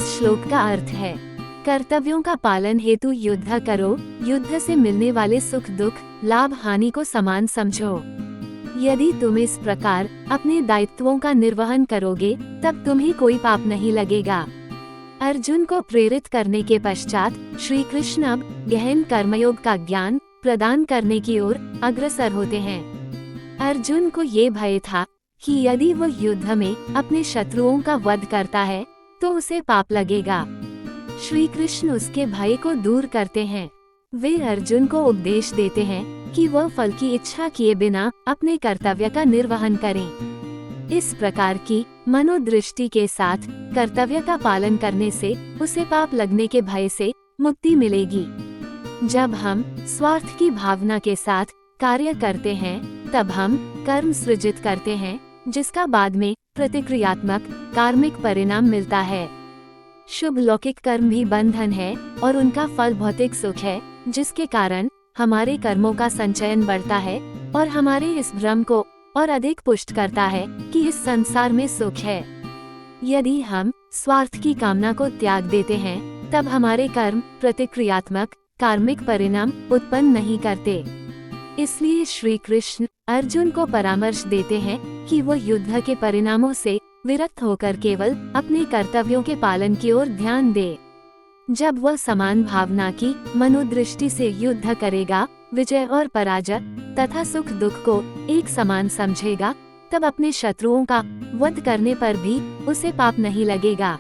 इस श्लोक का अर्थ है, कर्तव्यों का पालन हेतु युद्ध करो, युद्ध से मिलने वाले सुख दुख लाभ हानि को समान समझो। यदि तुम इस प्रकार अपने दायित्वों का निर्वहन करोगे तब तुम्हें कोई पाप नहीं लगेगा। अर्जुन को प्रेरित करने के पश्चात श्री कृष्ण अब गहन कर्मयोग का ज्ञान प्रदान करने की ओर अग्रसर होते हैं। अर्जुन को ये भय था कि यदि वो युद्ध में अपने शत्रुओं का वध करता है तो उसे पाप लगेगा। श्री कृष्ण उसके भय को दूर करते हैं। वे अर्जुन को उपदेश देते हैं कि वह फल की इच्छा किए बिना अपने कर्तव्य का निर्वहन करें। इस प्रकार की मनोदृष्टि के साथ कर्तव्य का पालन करने से उसे पाप लगने के भय से मुक्ति मिलेगी। जब हम स्वार्थ की भावना के साथ कार्य करते हैं तब हम कर्म सृजित करते हैं, जिसका बाद में प्रतिक्रियात्मक कार्मिक परिणाम मिलता है। शुभ लौकिक कर्म भी बंधन है और उनका फल भौतिक सुख है, जिसके कारण हमारे कर्मों का संचयन बढ़ता है और हमारे इस भ्रम को और अधिक पुष्ट करता है कि इस संसार में सुख है। यदि हम स्वार्थ की कामना को त्याग देते हैं तब हमारे कर्म प्रतिक्रियात्मक कार्मिक परिणाम उत्पन्न नहीं करते। इसलिए श्री कृष्ण अर्जुन को परामर्श देते हैं कि वो युद्ध के परिणामों से विरक्त होकर केवल अपने कर्तव्यों के पालन की ओर ध्यान दे। जब वह समान भावना की मनोदृष्टि से युद्ध करेगा, विजय और पराजय तथा सुख दुख को एक समान समझेगा, तब अपने शत्रुओं का वध करने पर भी उसे पाप नहीं लगेगा।